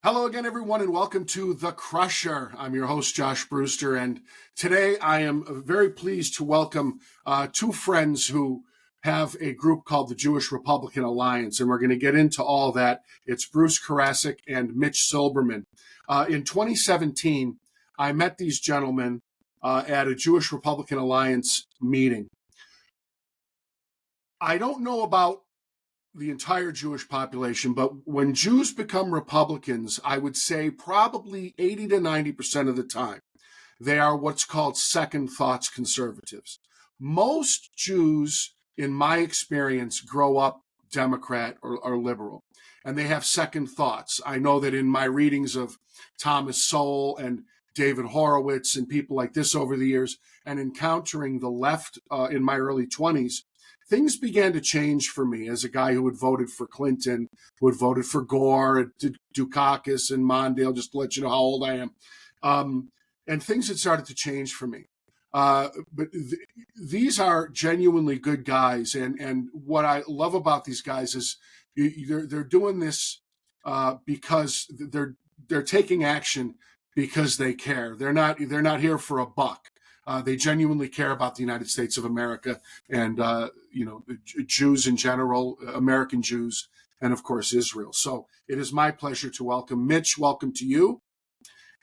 Hello again, everyone, and welcome to The Crusher. I'm your host, Josh Brewster, and today I am very pleased to welcome two friends who have a group called the Jewish Republican Alliance, and we're going to get into all that. It's Bruce Karasik and Mitch Silberman. In 2017, I met these gentlemen at a Jewish Republican Alliance meeting. I don't know about the entire Jewish population, but when Jews become Republicans, I would say probably 80 to 90% of the time, they are what's called second thoughts conservatives. Most Jews, in my experience, grow up Democrat or liberal, and they have second thoughts. I know that in my readings of Thomas Sowell and David Horowitz and people like this over the years, and encountering the left in my early 20s, things began to change for me as a guy who had voted for Clinton, who had voted for Gore, Dukakis, and Mondale, just to let you know how old I am. And things had started to change for me. These are genuinely good guys. And what I love about these guys is they're doing this because they're taking action because they care. They're not here for a buck. They genuinely care about the United States of America and, Jews in general, American Jews, and of course, Israel. So it is my pleasure to welcome Mitch. Welcome to you.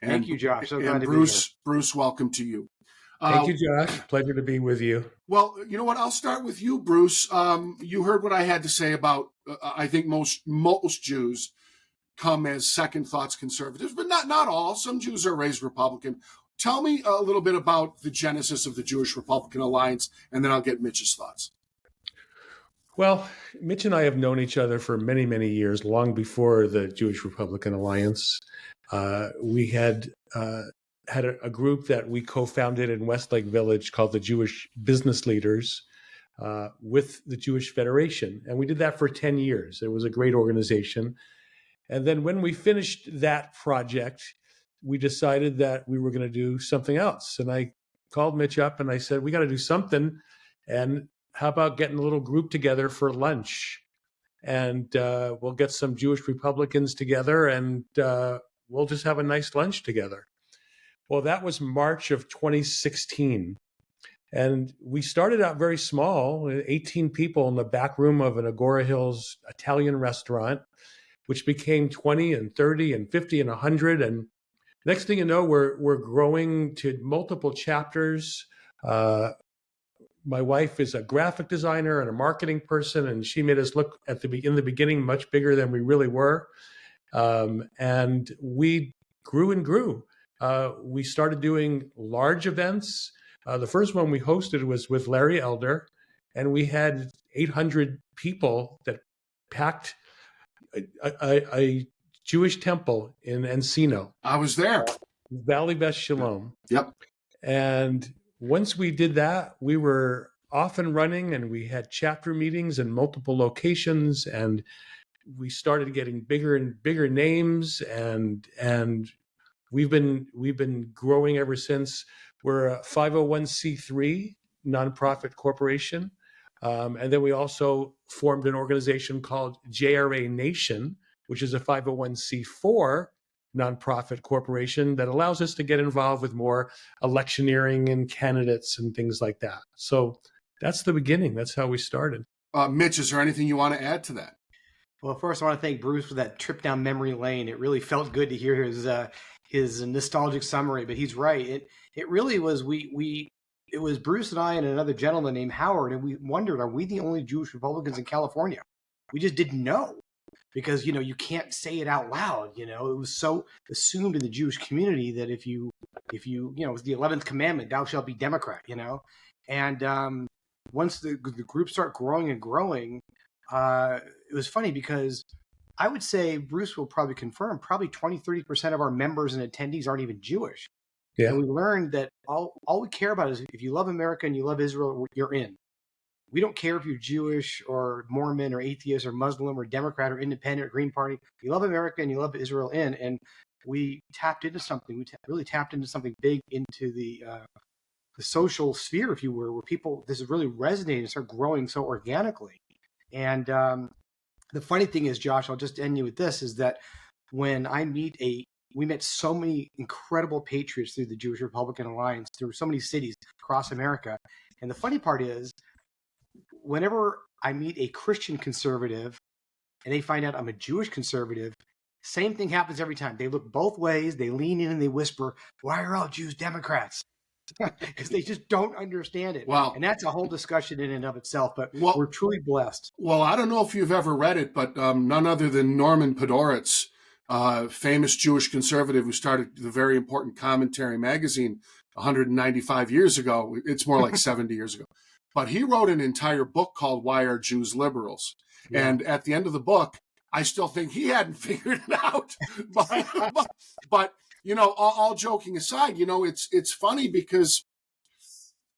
And, Thank you, Josh. So glad to Bruce, be here. Bruce, welcome to you. Thank you, Josh. Pleasure to be with you. Well, you know what? I'll start with you, Bruce. You heard what I had to say about, I think most Jews come as second thoughts conservatives, but not all. Some Jews are raised Republican. Tell me a little bit about the genesis of the Jewish Republican Alliance, and then I'll get Mitch's thoughts. Well, Mitch and I have known each other for many, many years, long before the Jewish Republican Alliance. We had a group that we co-founded in Westlake Village called the Jewish Business Leaders with the Jewish Federation. And we did that for 10 years. It was a great organization. And then when we finished that project, we decided that we were going to do something else. And I called Mitch up and I said, we got to do something. And how about getting a little group together for lunch? And we'll get some Jewish Republicans together and we'll just have a nice lunch together. Well, that was March of 2016. And we started out very small, 18 people in the back room of an Agora Hills Italian restaurant, which became 20 and 30 and 50 and 100. And next thing you know, we're growing to multiple chapters. My wife is a graphic designer and a marketing person, and she made us look in the beginning much bigger than we really were. And we grew and grew. We started doing large events. The first one we hosted was with Larry Elder, and we had 800 people that packed a Jewish temple in Encino. I was there. Valley Beth Shalom. Yep. And once we did that, we were off and running, and we had chapter meetings in multiple locations, and we started getting bigger and bigger names, and we've been growing ever since. We're a 501c3 nonprofit corporation. And then we also formed an organization called JRA Nation, which is a 501c4 nonprofit corporation that allows us to get involved with more electioneering and candidates and things like that. So that's the beginning. That's how we started. Mitch, is there anything you want to add to that? Well, first, I want to thank Bruce for that trip down memory lane. It really felt good to hear his nostalgic summary, but he's right. It really was, it was Bruce and I and another gentleman named Howard, and we wondered, are we the only Jewish Republicans in California? We just didn't know because, you can't say it out loud. It was so assumed in the Jewish community that if you, it was the 11th commandment, thou shalt be Democrat, And once the group started growing and growing, it was funny because I would say, Bruce will probably confirm, probably 20, 30% of our members and attendees aren't even Jewish. Yeah. And we learned that all we care about is if you love America and you love Israel, you're in. We don't care if you're Jewish or Mormon or atheist or Muslim or Democrat or Independent or Green Party. You love America and you love Israel in. And we tapped into something. We really tapped into something big, into the social sphere, if you were, where people, this is really resonating and start growing so organically. And the funny thing is, Josh, I'll just end you with this, is that when we met so many incredible patriots through the Jewish Republican Alliance, through so many cities across America. And the funny part is, whenever I meet a Christian conservative and they find out I'm a Jewish conservative, same thing happens every time. They look both ways, they lean in and they whisper, "Why are all Jews Democrats?" Because they just don't understand it. Wow. And that's a whole discussion in and of itself, but Well- we're truly blessed. Well, I don't know if you've ever read it, but none other than Norman Podhoretz, famous Jewish conservative who started the very important Commentary magazine 195 years ago. It's more like 70 years ago. But he wrote an entire book called Why Are Jews Liberals? Yeah. And at the end of the book, I still think he hadn't figured it out. But you know, all joking aside, you know, it's funny because,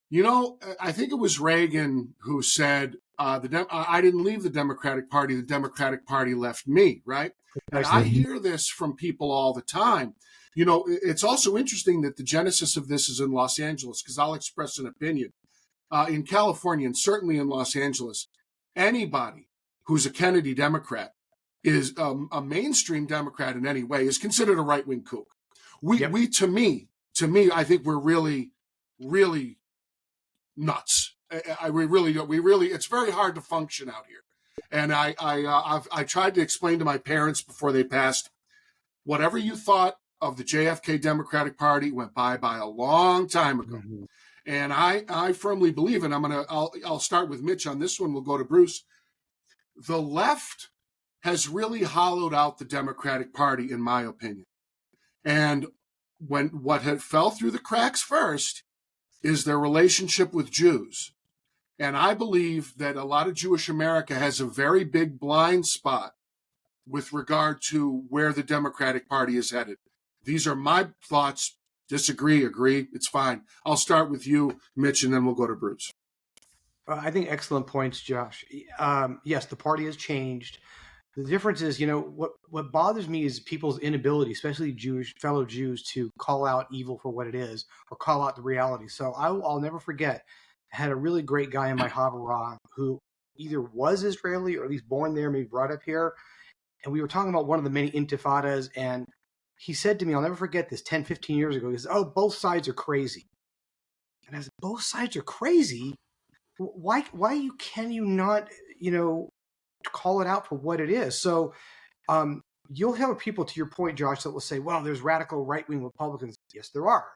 you know, I think it was Reagan who said, I didn't leave the Democratic Party left me, right? And I hear this from people all the time. You know, it's also interesting that the genesis of this is in Los Angeles, because I'll express an opinion. In California, and certainly in Los Angeles, anybody who's a Kennedy Democrat is a mainstream Democrat in any way is considered a right-wing kook. To me, I think we're really, really nuts. We really, it's very hard to function out here. And I tried to explain to my parents before they passed, whatever you thought of the JFK Democratic Party went by a long time ago. Mm-hmm. And I firmly believe, and I'll start with Mitch on this one. We'll go to Bruce. The left has really hollowed out the Democratic Party, in my opinion. And what had fell through the cracks first is their relationship with Jews. And I believe that a lot of Jewish America has a very big blind spot with regard to where the Democratic Party is headed. These are my thoughts. Disagree, agree, it's fine. I'll start with you, Mitch, and then we'll go to Bruce. I think excellent points, Josh. Yes, the party has changed. The difference is, you know, what bothers me is people's inability, especially fellow Jews, to call out evil for what it is or call out the reality. So I'll never forget, I had a really great guy in my Havurah who either was Israeli or at least born there, maybe brought up here. And we were talking about one of the many intifadas, and he said to me, I'll never forget this, 10, 15 years ago, he says, "Oh, both sides are crazy." And I said, "Both sides are crazy? Why can you not, you know, call it out for what it is?" So you'll have people, to your point, Josh, that will say, "Well, there's radical right-wing Republicans." Yes, there are.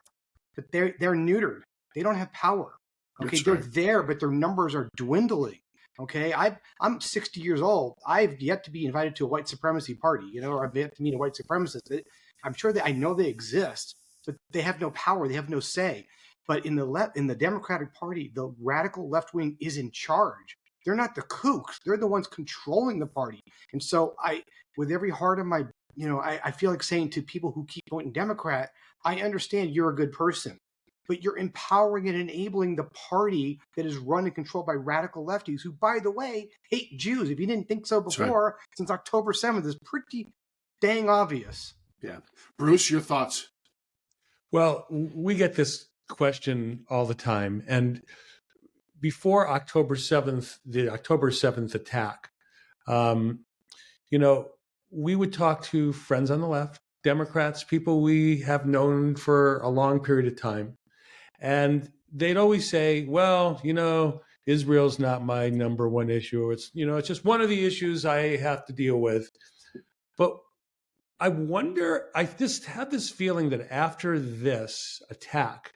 But they're neutered. They don't have power. Okay, they're there, but their numbers are dwindling. Okay, I'm 60 years old. I've yet to be invited to a white supremacy party, you know, or I've yet to meet a white supremacist. I'm sure that I know they exist, but they have no power. They have no say. But in the Democratic Party, the radical left wing is in charge. They're not the kooks. They're the ones controlling the party. And so with every heart of my, you know, I feel like saying to people who keep voting Democrat, I understand you're a good person, but you're empowering and enabling the party that is run and controlled by radical lefties who, by the way, hate Jews. If you didn't think so before, since October 7th, is pretty dang obvious. Yeah. Bruce, your thoughts? Well, we get this question all the time. And before October 7th, the October 7th attack, you know, we would talk to friends on the left, Democrats, people we have known for a long period of time. And they'd always say, well, you know, Israel's not my number one issue. It's, you know, it's just one of the issues I have to deal with. But I wonder, I just have this feeling that after this attack,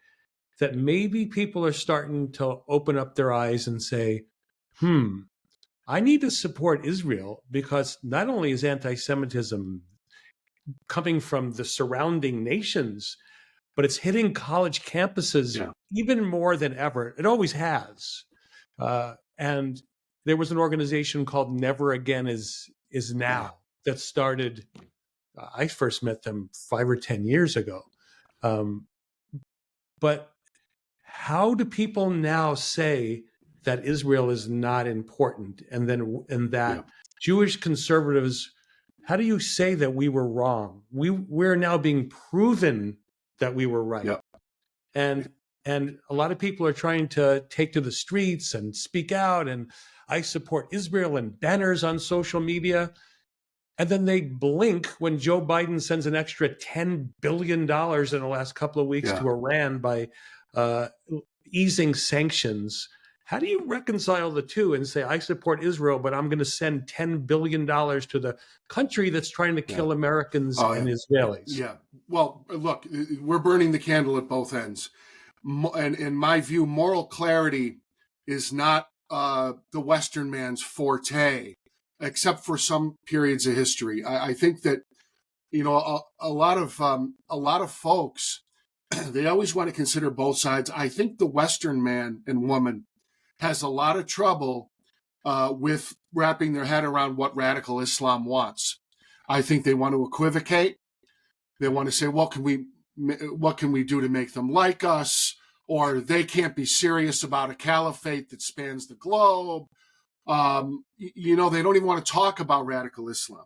that maybe people are starting to open up their eyes and say, I need to support Israel, because not only is anti-Semitism coming from the surrounding nations, but it's hitting college campuses even more than ever. It always has. And there was an organization called Never Again Is Now that started, I first met them 5 or 10 years ago. But how do people now say that Israel is not important, and that Jewish conservatives, how do you say that we were wrong? We're now being proven that we were right. Yep. And a lot of people are trying to take to the streets and speak out, and I support Israel, and banners on social media. And then they blink when Joe Biden sends an extra $10 billion in the last couple of weeks to Iran by easing sanctions. How do you reconcile the two and say, I support Israel, but I'm going to send $10 billion to the country that's trying to kill Americans and Israelis? Yeah. Well, look, we're burning the candle at both ends. And in my view, moral clarity is not the Western man's forte, except for some periods of history. I think that, you know, a lot of folks, they always want to consider both sides. I think the Western man and woman has a lot of trouble with wrapping their head around what radical Islam wants. I think they want to equivocate. They want to say, what can we do to make them like us? Or they can't be serious about a caliphate that spans the globe. You know, they don't even want to talk about radical Islam.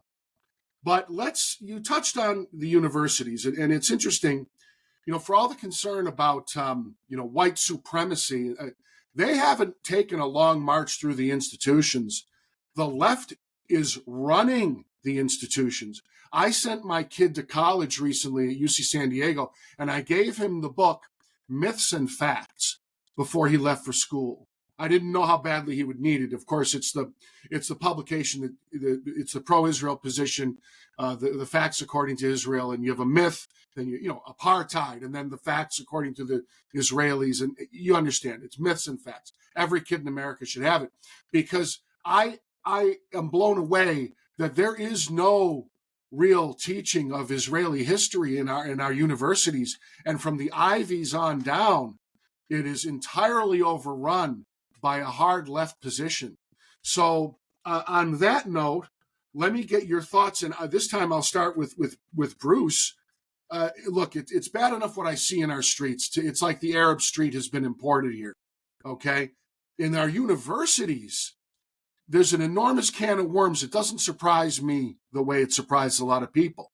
But you touched on the universities, and it's interesting, you know, for all the concern about, you know, white supremacy, they haven't taken a long march through the institutions. The left is running the institutions. I sent my kid to college recently at UC San Diego, and I gave him the book, Myths and Facts, before he left for school. I didn't know how badly he would need it. Of course, it's the publication, it's the pro-Israel position, the facts according to Israel, and you have a myth, then you know, apartheid, and then the facts according to the Israelis, and you understand, it's myths and facts. Every kid in America should have it, because I am blown away that there is no real teaching of Israeli history in our universities, and from the Ivies on down, it is entirely overrun by a hard left position. So on that note, let me get your thoughts, and this time I'll start with Bruce. Look, it's bad enough what I see in our streets. It's like the Arab street has been imported here, okay? In our universities, there's an enormous can of worms. It doesn't surprise me the way it surprises a lot of people.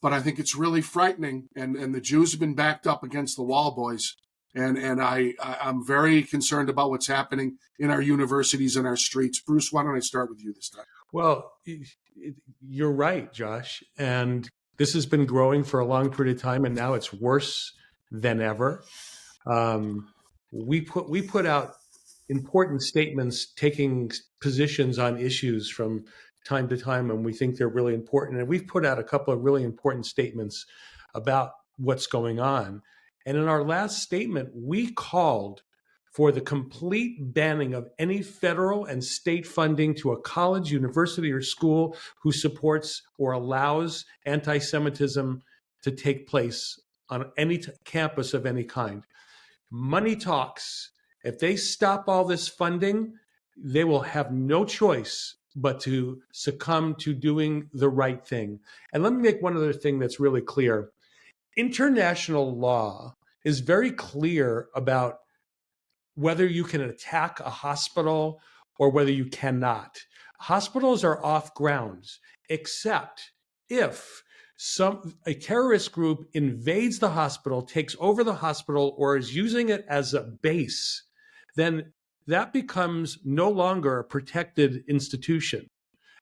But I think it's really frightening, and the Jews have been backed up against the wall, boys. And I'm very concerned about what's happening in our universities and our streets. Bruce, why don't I start with you this time? Well, you're right, Josh. And this has been growing for a long period of time, and now it's worse than ever. We put out important statements taking positions on issues from time to time, and we think they're really important. And we've put out a couple of really important statements about what's going on. And in our last statement, we called for the complete banning of any federal and state funding to a college, university, or school who supports or allows anti-Semitism to take place on any campus of any kind. Money talks. If they stop all this funding, they will have no choice but to succumb to doing the right thing. And let me make one other thing that's really clear. International law is very clear about whether you can attack a hospital or whether you cannot. Hospitals are off grounds, except if a terrorist group invades the hospital, takes over the hospital, or is using it as a base, then that becomes no longer a protected institution.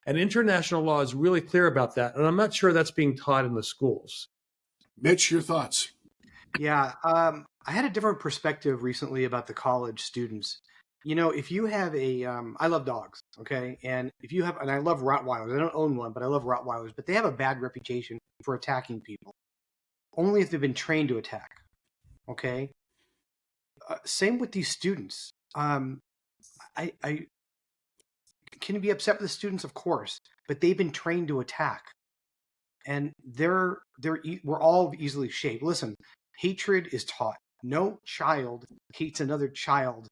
And international law is really clear about that. And I'm not sure that's being taught in the schools. Mitch, your thoughts? Yeah, I had a different perspective recently about the college students. You know, if you have I love dogs, okay? And and I love Rottweilers. I don't own one, but I love Rottweilers. But they have a bad reputation for attacking people, only if they've been trained to attack, okay? Same with these students. I can be upset with the students, of course, but they've been trained to attack. And we're all easily shaped. Listen, hatred is taught. No child hates another child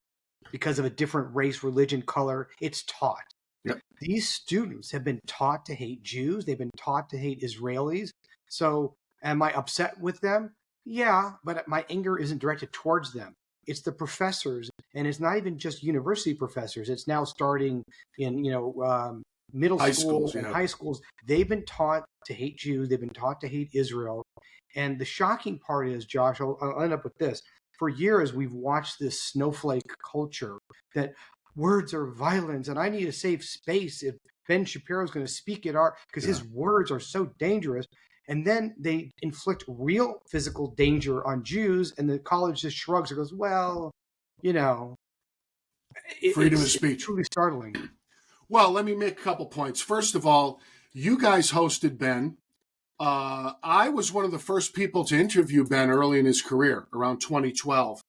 because of a different race, religion, color. It's taught. Yep. These students have been taught to hate Jews. They've been taught to hate Israelis. So am I upset with them? Yeah, but my anger isn't directed towards them. It's the professors, and it's not even just university professors. It's now starting in, middle schools and high schools. They've been taught to hate Jews. They've been taught to hate Israel. And the shocking part is, Josh, I'll end up with this. For years, we've watched this snowflake culture that words are violence, and I need a safe space. Ben Shapiro's going to speak at our, because his words are so dangerous. And then they inflict real physical danger on Jews, and the college just shrugs and goes, well, you know, freedom of speech. It's truly startling. Well, let me make a couple points. First of all, you guys hosted Ben. I was one of the first people to interview Ben early in his career, around 2012.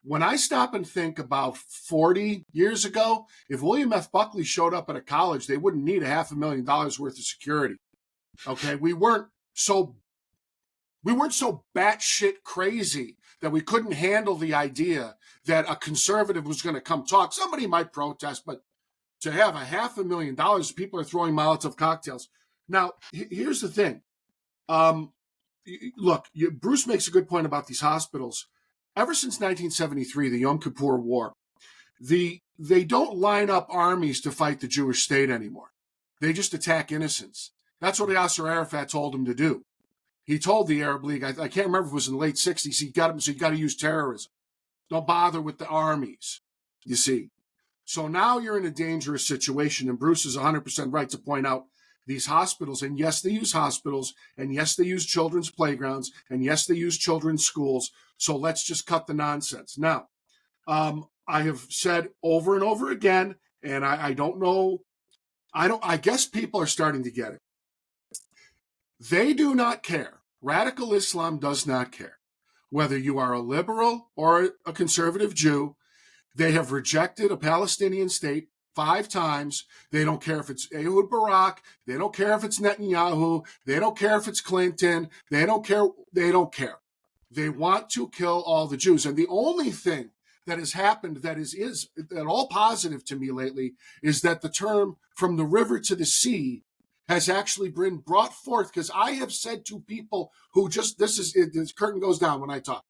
When I stop and think about 40 years ago, if William F. Buckley showed up at a college, they wouldn't need $500,000 worth of security. Okay, we weren't so batshit crazy that we couldn't handle the idea that a conservative was going to come talk. Somebody might protest, but to have $500,000, people are throwing Molotov cocktails. Now, here's the thing. Look, Bruce makes a good point about these hospitals. Ever since 1973, the Yom Kippur War, they don't line up armies to fight the Jewish state anymore. They just attack innocents. That's what Yasser Arafat told him to do. He told the Arab League, I can't remember if it was in the late 60s, he got him, so you got to use terrorism. Don't bother with the armies, you see. So now you're in a dangerous situation, and Bruce is 100% right to point out these hospitals, and yes, they use hospitals, and yes, they use children's playgrounds, and yes, they use children's schools, so let's just cut the nonsense. Now, I have said over and over again, and I don't know, I guess people are starting to get it. They do not care. Radical Islam does not care. Whether you are a liberal or a conservative Jew, they have rejected a Palestinian state 5 times. They don't care if it's Ehud Barak. They don't care if it's Netanyahu. They don't care if it's Clinton. They don't care. They don't care. They want to kill all the Jews. And the only thing that has happened that is at all positive to me lately is that the term from the river to the sea has actually been brought forth, because I have said to people who just, this curtain goes down when I talk.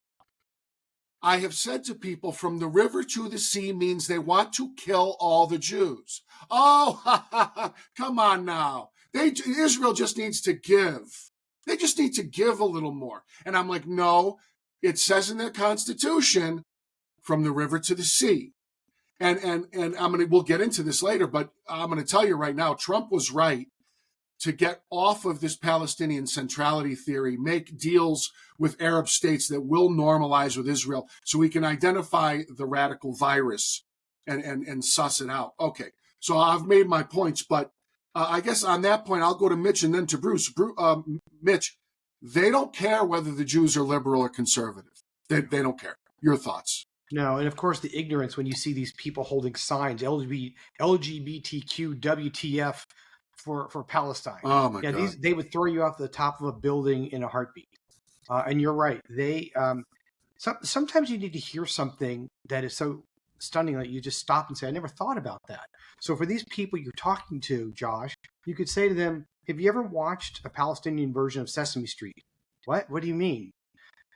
I have said to people from the river to the sea means they want to kill all the Jews. Oh, come on now. Israel just needs to give. They just need to give a little more. And I'm like, no, it says in their Constitution, from the river to the sea. And we'll get into this later, but I'm going to tell you right now, Trump was right to get off of this Palestinian centrality theory, make deals with Arab states that will normalize with Israel so we can identify the radical virus and suss it out. Okay, so I've made my points, but I guess on that point, I'll go to Mitch and then to Bruce. Mitch, they don't care whether the Jews are liberal or conservative. They don't care. Your thoughts? No, and of course the ignorance when you see these people holding signs, LGBTQ, WTF, for Palestine. Oh my God! They would throw you off the top of a building in a heartbeat. And you're right. They sometimes you need to hear something that is so stunning that you just stop and say, "I never thought about that." So for these people you're talking to, Josh, you could say to them, "Have you ever watched a Palestinian version of Sesame Street?" What? What do you mean?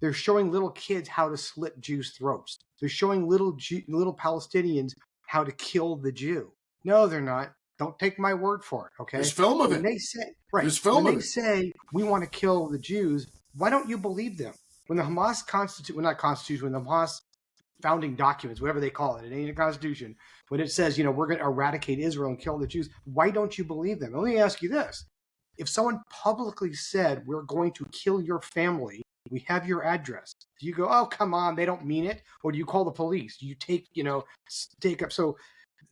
They're showing little kids how to slit Jews' throats. They're showing little Palestinians how to kill the Jew. No, they're not. Don't take my word for it, okay? There's film of it. They say, right. There's film when of they it. say we want to kill the Jews, why don't you believe them? When the Hamas when the Hamas founding documents, whatever they call it, it ain't a constitution, when it says, we're going to eradicate Israel and kill the Jews, why don't you believe them? Let me ask you this. If someone publicly said, we're going to kill your family, we have your address, do you go, oh, come on, they don't mean it? Or do you call the police? Do you take up? So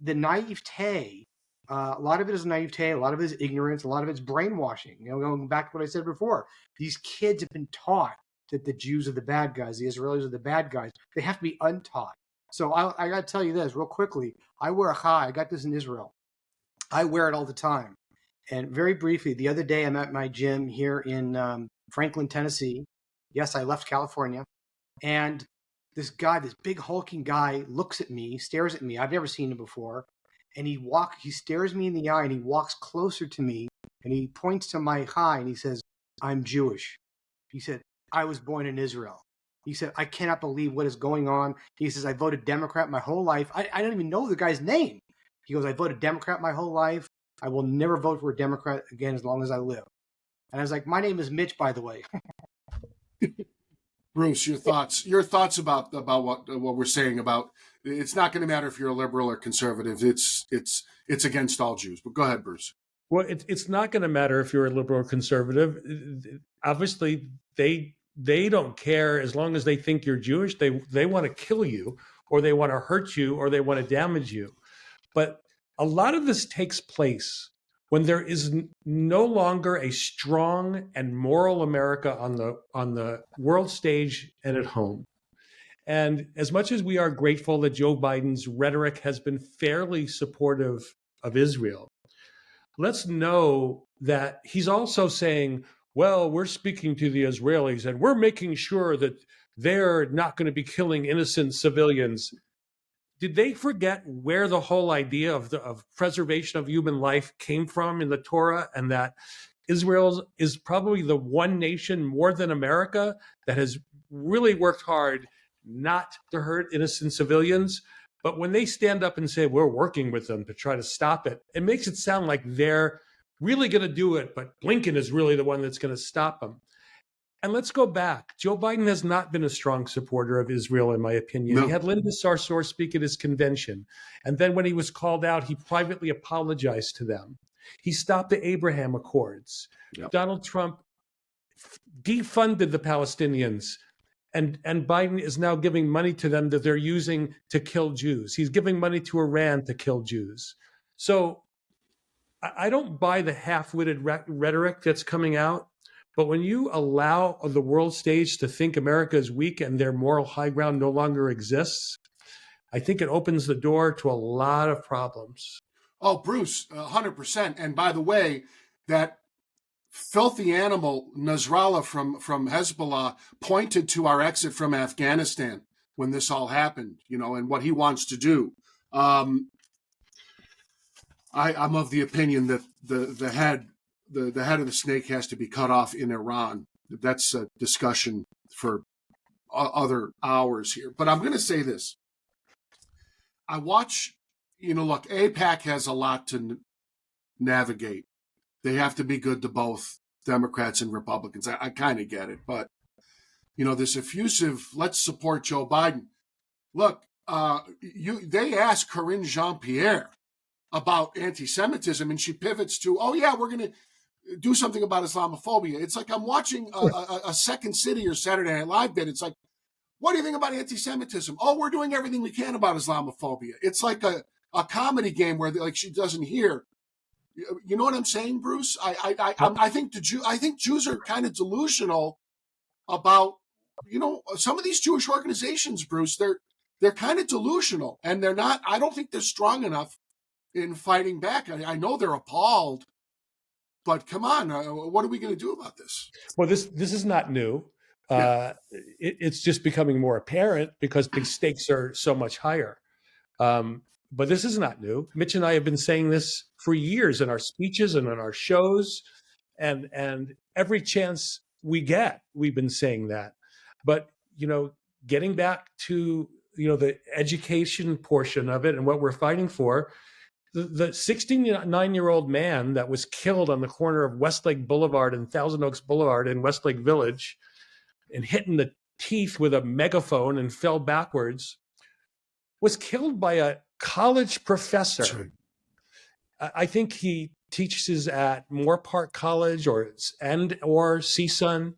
the naivete, a lot of it is naivete, a lot of it is ignorance, a lot of it's brainwashing. Going back to what I said before, these kids have been taught that the Jews are the bad guys, the Israelis are the bad guys. They have to be untaught. So I got to tell you this real quickly. I wear a chai. I got this in Israel. I wear it all the time. And very briefly, the other day I'm at my gym here in Franklin, Tennessee. Yes, I left California. And this guy, this big hulking guy, looks at me, stares at me. I've never seen him before. And he stares me in the eye and he walks closer to me and he points to my chai and he says, I'm Jewish. He said, I was born in Israel. He said, I cannot believe what is going on. He says, I voted Democrat my whole life. I don't even know the guy's name. He goes, I voted Democrat my whole life. I will never vote for a Democrat again as long as I live. And I was like, my name is Mitch, by the way. Bruce, your thoughts about what we're saying about it's not going to matter if you're a liberal or conservative. It's against all Jews. But go ahead, Bruce. Well, it's not going to matter if you're a liberal or conservative. Obviously, they don't care as long as they think you're Jewish. They want to kill you, or they want to hurt you, or they want to damage you. But a lot of this takes place when there is no longer a strong and moral America on the world stage and at home. And as much as we are grateful that Joe Biden's rhetoric has been fairly supportive of Israel, let's know that he's also saying, well, we're speaking to the Israelis and we're making sure that they're not going to be killing innocent civilians. Did they forget where the whole idea of preservation of human life came from in the Torah, and that Israel is probably the one nation more than America that has really worked hard not to hurt innocent civilians? But when they stand up and say, we're working with them to try to stop it, it makes it sound like they're really going to do it, but Blinken is really the one that's going to stop them. And let's go back. Joe Biden has not been a strong supporter of Israel, in my opinion. No. He had Linda Sarsour speak at his convention. And then when he was called out, he privately apologized to them. He stopped the Abraham Accords. Yep. Donald Trump defunded the Palestinians. And Biden is now giving money to them that they're using to kill Jews. He's giving money to Iran to kill Jews. So I don't buy the half-witted rhetoric that's coming out. But when you allow the world stage to think America is weak and their moral high ground no longer exists, I think it opens the door to a lot of problems. Oh, Bruce, 100%. And by the way, that filthy animal Nasrallah from Hezbollah pointed to our exit from Afghanistan when this all happened, and what he wants to do. I'm of the opinion that the head of the snake has to be cut off in Iran. That's a discussion for other hours here. But I'm going to say this. I watch, look, AIPAC has a lot to navigate. They have to be good to both Democrats and Republicans. I kind of get it. But, this effusive, let's support Joe Biden. Look, they asked Karine Jean-Pierre about anti-Semitism, and she pivots to, oh, yeah, we're going to do something about Islamophobia. It's like I'm watching a Second City or Saturday Night Live bit. It's like, what do you think about anti-Semitism? Oh, we're doing everything we can about Islamophobia. It's like a comedy game where she doesn't hear. You know what I'm saying, Bruce? I think Jews are kind of delusional about, some of these Jewish organizations, Bruce. They're kind of delusional, and they're not. I don't think they're strong enough in fighting back. I know they're appalled. But come on, what are we going to do about this? Well, this is not new. Yeah. It's just becoming more apparent because the stakes are so much higher. But this is not new. Mitch and I have been saying this for years in our speeches and on our shows, and every chance we get, we've been saying that. But getting back to the education portion of it and what we're fighting for. The 69-year-old man that was killed on the corner of Westlake Boulevard and Thousand Oaks Boulevard in Westlake Village and hit in the teeth with a megaphone and fell backwards was killed by a college professor. That's right. I think he teaches at Moore Park College or CSUN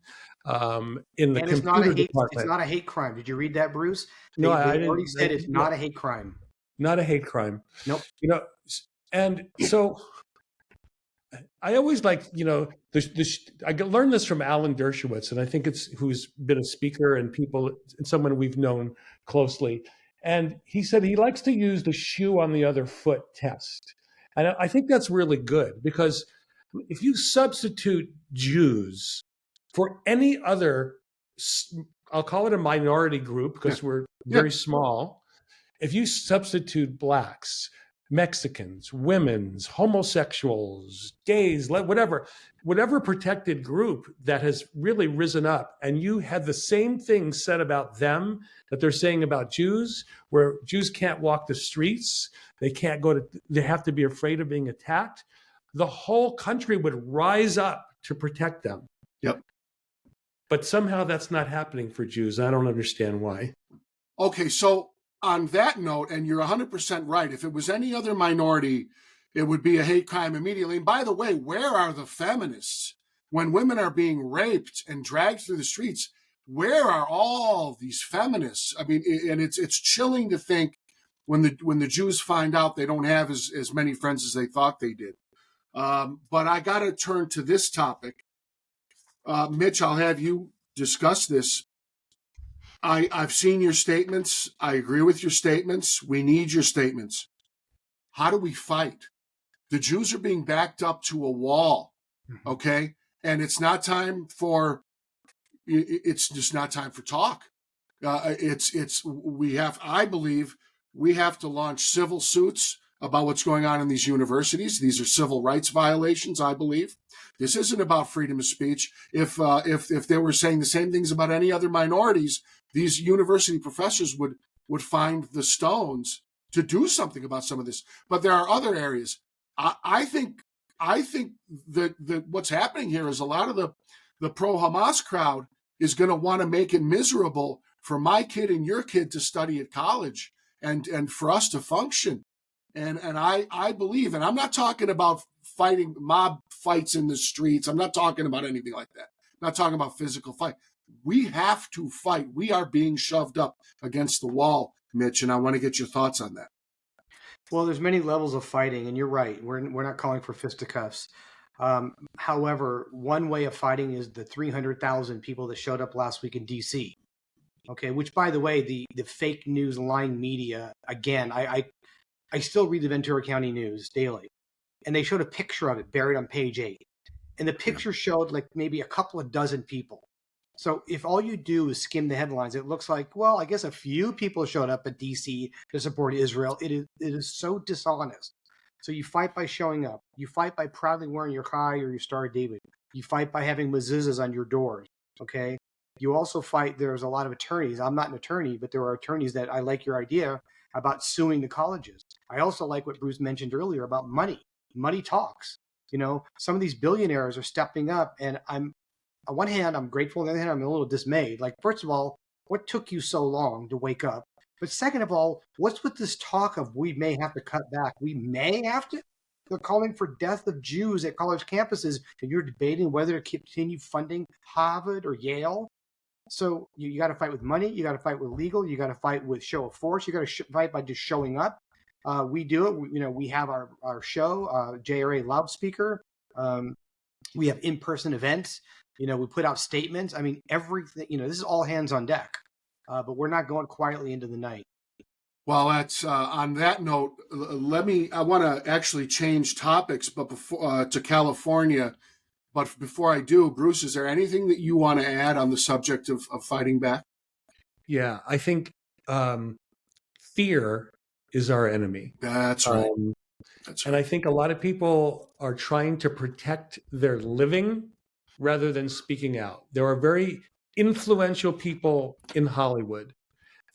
in the computer department. It's not a hate crime. Did you read that, Bruce? No, I didn't. Already said it's not a hate crime. Not a hate crime. Nope. And so I always like, I learned this from Alan Dershowitz, and I think who's been a speaker and someone we've known closely. And he said he likes to use the shoe on the other foot test. And I think that's really good because if you substitute Jews for any other, I'll call it a minority group because we're very small. If you substitute blacks, Mexicans, women's, homosexuals, gays, whatever protected group that has really risen up, and you had the same thing said about them that they're saying about Jews, where Jews can't walk the streets, they have to be afraid of being attacked, the whole country would rise up to protect them. Yep. But somehow that's not happening for Jews. I don't understand why. Okay, so on that note, and you're 100% right, if it was any other minority, it would be a hate crime immediately. And by the way, where are the feminists when women are being raped and dragged through the streets? Where are all these feminists? I mean, and it's chilling to think when the Jews find out they don't have as many friends as they thought they did. But I got to turn to this topic. Mitch, I'll have you discuss this. I've seen your statements. I agree with your statements. We need your statements. How do we fight? The Jews are being backed up to a wall, okay? And it's just not time for talk. I believe we have to launch civil suits about what's going on in these universities. These are civil rights violations, I believe. This isn't about freedom of speech. If they were saying the same things about any other minorities, these university professors would find the stones to do something about some of this. But there are other areas. I think that what's happening here is a lot of the pro-Hamas crowd is going to want to make it miserable for my kid and your kid to study at college and for us to function. And I believe, and I'm not talking about fighting mob fights in the streets. I'm not talking about anything like that. I'm not talking about physical fight. We have to fight. We are being shoved up against the wall, Mitch, and I want to get your thoughts on that. Well, there's many levels of fighting, and you're right. We're not calling for fisticuffs. However, one way of fighting is the 300,000 people that showed up last week in D.C. Okay, which, by the way, the fake news lying media, again, I still read the Ventura County News daily, and they showed a picture of it buried on page 8. And the picture showed like maybe a couple of dozen people. So if all you do is skim the headlines, it looks like, well, I guess a few people showed up at D.C. to support Israel. It is so dishonest. So you fight by showing up. You fight by proudly wearing your chai or your Star of David. You fight by having mezuzahs on your doors, okay? You also fight, there's a lot of attorneys. I'm not an attorney, but there are attorneys that I like your idea about suing the colleges. I also like what Bruce mentioned earlier about money. Money talks. You know, some of these billionaires are stepping up, and on one hand, I'm grateful. On the other hand, I'm a little dismayed. Like, first of all, what took you so long to wake up? But second of all, what's with this talk of we may have to cut back? We may have to? They're calling for death of Jews at college campuses, and you're debating whether to continue funding Harvard or Yale. So you got to fight with money. You got to fight with legal. You got to fight with show of force. You got to fight by just showing up. We do it. We have our show, JRA loudspeaker. We have in-person events. We put out statements. I mean, everything. This is all hands on deck. But we're not going quietly into the night. Well, that's on that note. I want to actually change topics, but before to California. But before I do, Bruce, is there anything that you want to add on the subject of fighting back? Yeah, I think fear is our enemy. That's right. And I think a lot of people are trying to protect their living rather than speaking out. There are very influential people in Hollywood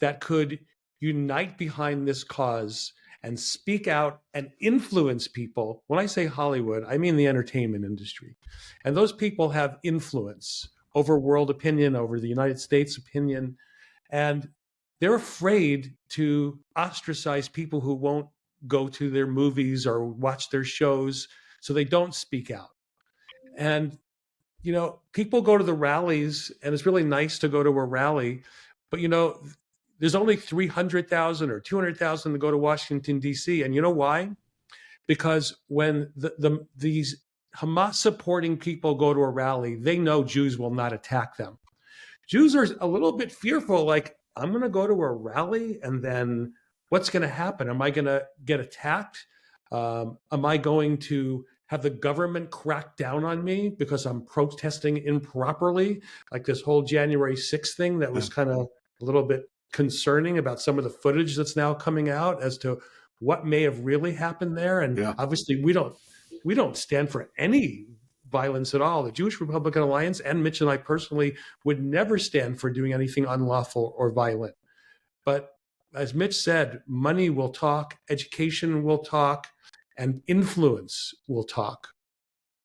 that could unite behind this cause and speak out and influence people. When I say Hollywood, I mean the entertainment industry. And those people have influence over world opinion, over the United States opinion. And they're afraid to ostracize people who won't go to their movies or watch their shows, so they don't speak out. And, people go to the rallies, and it's really nice to go to a rally, but, there's only 300,000 or 200,000 to go to Washington, D.C. And you know why? Because when these Hamas supporting people go to a rally, they know Jews will not attack them. Jews are a little bit fearful, like, I'm going to go to a rally and then what's going to happen? Am I going to get attacked? Am I going to have the government crack down on me because I'm protesting improperly? Like this whole January 6th thing that was kind of a little bit concerning about some of the footage that's now coming out as to what may have really happened there. And obviously we don't stand for any violence at all. The Jewish Republican Alliance and Mitch and I personally would never stand for doing anything unlawful or violent. But as Mitch said, money will talk, education will talk, and influence will talk.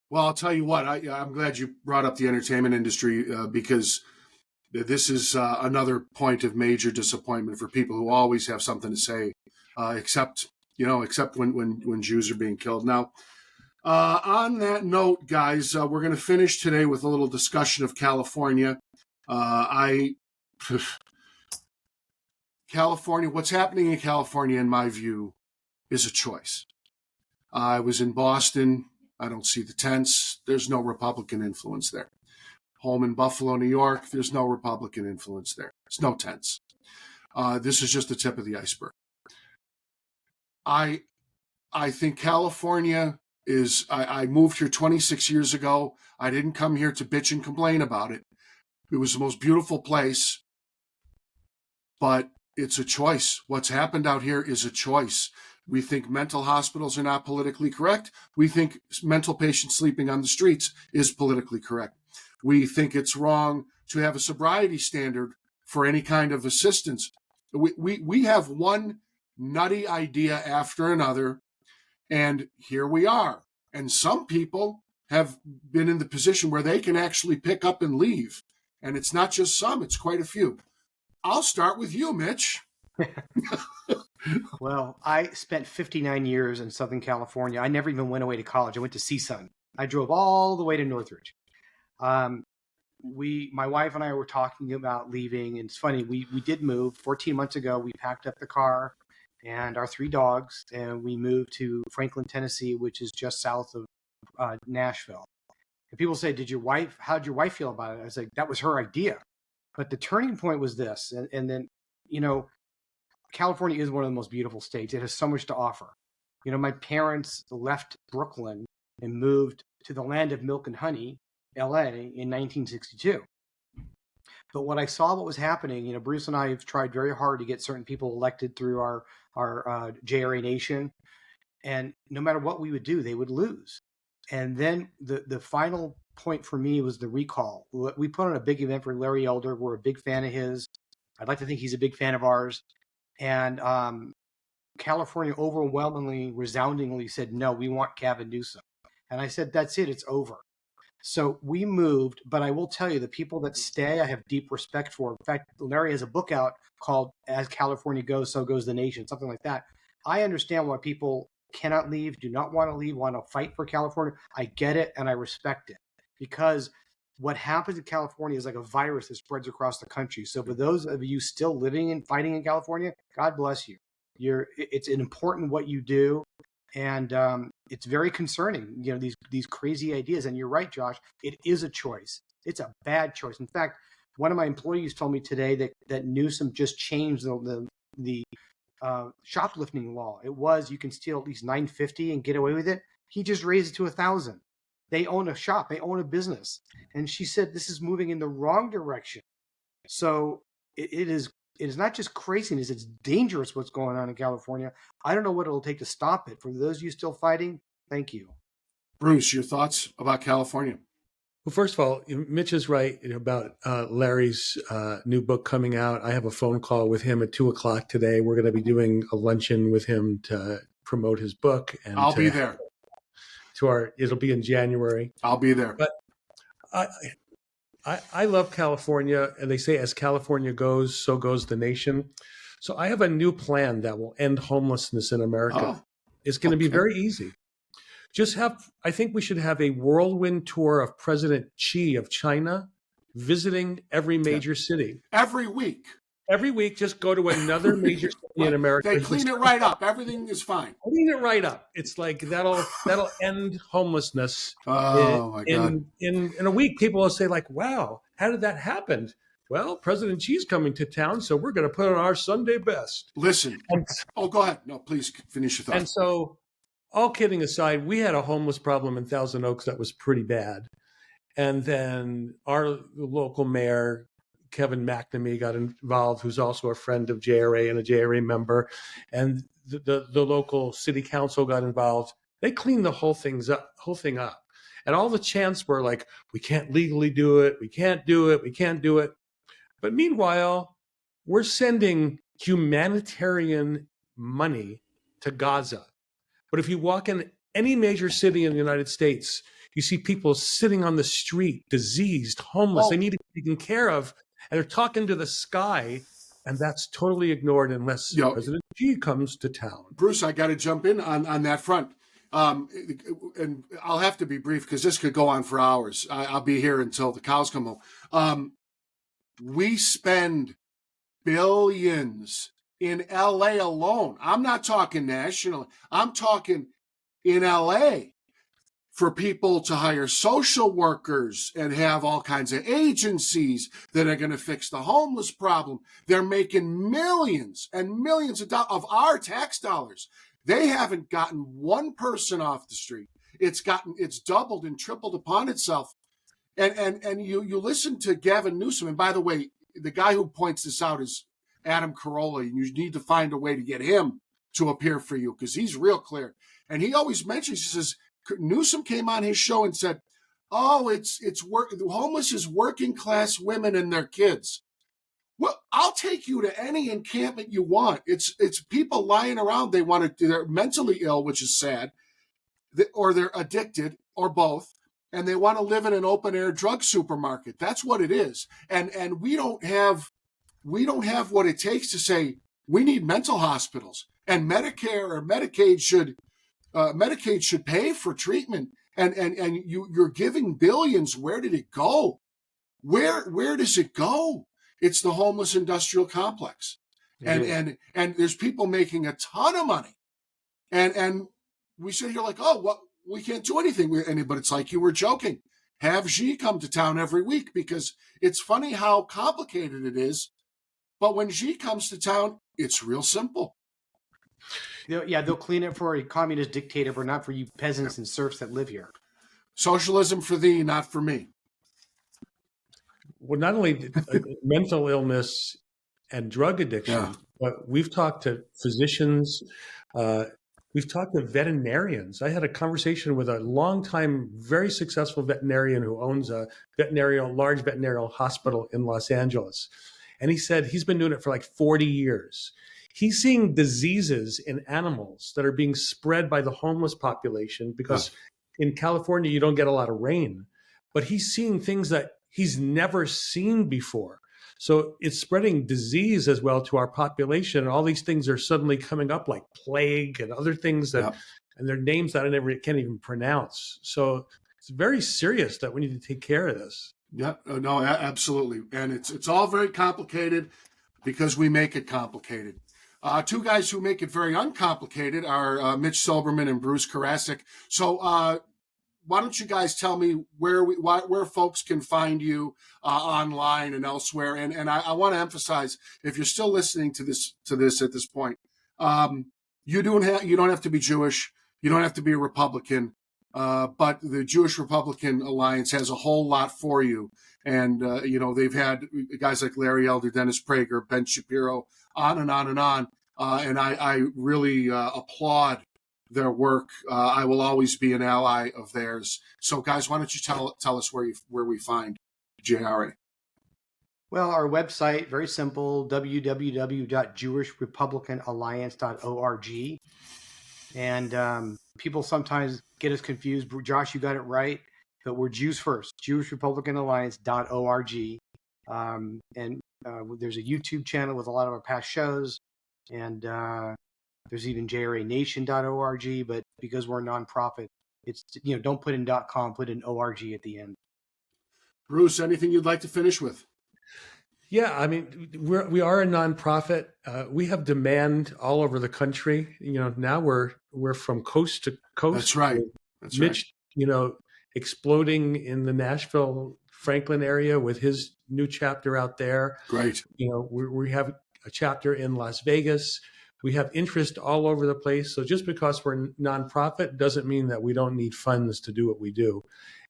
Well, I'll tell you what, I'm glad you brought up the entertainment industry because this is another point of major disappointment for people who always have something to say, except except when Jews are being killed. Now, on that note, guys, we're going to finish today with a little discussion of California. California, what's happening in California, in my view, is a choice. I was in Boston. I don't see the tents. There's no Republican influence there. Home in Buffalo, New York, there's no Republican influence there. There's no tents. This is just the tip of the iceberg. I think California is, I moved here 26 years ago. I didn't come here to bitch and complain about it. It was the most beautiful place, but it's a choice. What's happened out here is a choice. We think mental hospitals are not politically correct. We think mental patients sleeping on the streets is politically correct. We think it's wrong to have a sobriety standard for any kind of assistance. We have one nutty idea after another, and here we are. And some people have been in the position where they can actually pick up and leave. And it's not just some, it's quite a few. I'll start with you, Mitch. Well, I spent 59 years in Southern California. I never even went away to college. I went to CSUN. I drove all the way to Northridge. My wife and I were talking about leaving. And it's funny, we did move 14 months ago. We packed up the car and our 3 dogs, and we moved to Franklin, Tennessee, which is just south of Nashville. And people say, how'd your wife feel about it? I was like, that was her idea. But the turning point was this. And then, California is one of the most beautiful states. It has so much to offer. My parents left Brooklyn and moved to the land of milk and honey, LA, in 1962. But when I saw what was happening, Bruce and I have tried very hard to get certain people elected through our JRA Nation. And no matter what we would do, they would lose. And then the final point for me was the recall. We put on a big event for Larry Elder. We're a big fan of his. I'd like to think he's a big fan of ours. And California overwhelmingly, resoundingly said, no, we want Gavin Newsom. And I said, that's it. It's over. So we moved. But I will tell you, the people that stay, I have deep respect for. In fact, Larry has a book out called As California Goes, So Goes the Nation, something like that. I understand why people cannot leave, do not want to leave, want to fight for California. I get it, and I respect it. Because what happens in California is like a virus that spreads across the country. So for those of you still living and fighting in California, God bless you. It's important what you do, and it's very concerning. These crazy ideas. And you're right, Josh. It is a choice. It's a bad choice. In fact, one of my employees told me today that Newsom just changed the shoplifting law. It was you can steal at least $950 and get away with it. He just raised it to $1,000. They own a shop. They own a business. And she said this is moving in the wrong direction. So it is not just craziness. It's dangerous what's going on in California. I don't know what it'll take to stop it. For those of you still fighting, thank you. Bruce, your thoughts about California? Well, first of all, Mitch is right about Larry's new book coming out. I have a phone call with him at 2:00 today. We're going to be doing a luncheon with him to promote his book. And I'll be there. It'll be in January. I'll be there. But I love California, and they say as California goes, so goes the nation. So I have a new plan that will end homelessness in America. It's going to be very easy. I think we should have a whirlwind tour of President Xi of China visiting every major city. Every week. Every week, just go to another major city in America. They clean it right up. Everything is fine. Clean it right up. It's like that'll end homelessness. My God. In a week, people will say like, "Wow, how did that happen?" Well, President Xi's coming to town, so we're going to put on our Sunday best. Listen. Go ahead. No, please finish your thought. And so, all kidding aside, we had a homeless problem in Thousand Oaks that was pretty bad, and then our local mayor, Kevin McNamee, got involved, who's also a friend of JRA and a JRA member, and the local city council got involved. They cleaned the whole thing up. And all the chants were like, we can't legally do it, we can't do it, we can't do it. But meanwhile, we're sending humanitarian money to Gaza. But if you walk in any major city in the United States, you see people sitting on the street, diseased, homeless. They need to be taken care of. And they're talking to the sky And that's totally ignored unless President Xi comes to town. Bruce, I got to jump in on that front. And I'll have to be brief because this could go on for hours. I'll be here until the cows come home. We spend billions in LA alone. I'm not talking national. I'm talking in LA for people to hire social workers and have all kinds of agencies that are going to fix the homeless problem. They're making millions and millions of our tax dollars. They haven't gotten one person off the street. It's doubled and tripled upon itself. And you listen to Gavin Newsom, and by the way, the guy who points this out is Adam Carolla, and you need to find a way to get him to appear for you because he's real clear. And he always mentions, he says, Newsom came on his show and said, "Oh, the homeless is working class women and their kids." Well, I'll take you to any encampment you want. It's people lying around. They're mentally ill, which is sad, or they're addicted, or both, and they want to live in an open air drug supermarket. That's what it is. And we don't have what it takes to say we need mental hospitals, and Medicare or Medicaid should pay for treatment, and you're giving billions. Where did it go? Where does it go? It's the homeless industrial complex, and there's people making a ton of money, and we sit here like, oh, well, we can't do anything with any, but it's like you were joking. Have Xi come to town every week, because it's funny how complicated it is, but when Xi comes to town, it's real simple. They'll clean it for a communist dictator, but not for you peasants and serfs that live here. Socialism for thee, not for me. Well, not only mental illness and drug addiction, but we've talked to physicians, we've talked to veterinarians. I had a conversation with a longtime, very successful veterinarian who owns a large veterinary hospital in Los Angeles. And he said he's been doing it for like 40 years. He's seeing diseases in animals that are being spread by the homeless population because in California, you don't get a lot of rain. But he's seeing things that he's never seen before. So it's spreading disease as well to our population. And all these things are suddenly coming up, like plague and other things that, and they're names that I can't even pronounce. So it's very serious that we need to take care of this. Yeah, no, absolutely. And it's all very complicated because we make it complicated. Two guys who make it very uncomplicated are Mitch Silberman and Bruce Karasik. So why don't you guys tell me where folks can find you online and elsewhere? And I want to emphasize, if you're still listening to this at this point, you don't have to be Jewish, you don't have to be a Republican, but the Jewish Republican Alliance has a whole lot for you. And they've had guys like Larry Elder, Dennis Prager, Ben Shapiro, on and on and on. And I really applaud their work. I will always be an ally of theirs. So, guys, why don't you tell us where we find JRA? Well, our website, very simple, www.jewishrepublicanalliance.org. And people sometimes get us confused. Josh, you got it right, but we're Jews first, jewishrepublicanalliance.org. And there's a YouTube channel with a lot of our past shows. And there's even jranation.org, but because we're a nonprofit, it's, don't put in .com, put in .org at the end. Bruce, anything you'd like to finish with? Yeah, I mean, we are a nonprofit. We have demand all over the country. Now we're from coast to coast. That's right. Mitch, exploding in the Nashville, Franklin area with his new chapter out there. Great. We have a chapter in Las Vegas. We have interest all over the place. So just because we're a nonprofit doesn't mean that we don't need funds to do what we do.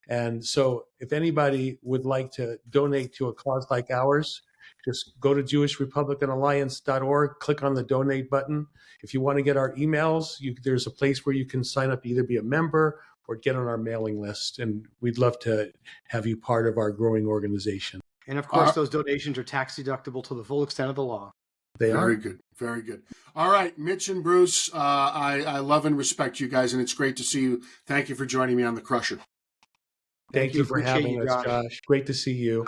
And so if anybody would like to donate to a cause like ours, just go to jewishrepublicanalliance.org, click on the donate button. If you want to get our emails, there's a place where you can sign up to either be a member or get on our mailing list. And we'd love to have you part of our growing organization. And of course, those donations are tax deductible to the full extent of the law. They are. Very good. Very good. All right, Mitch and Bruce, I love and respect you guys, and it's great to see you. Thank you for joining me on The Crusher. Thank you for having us, Josh. Great to see you.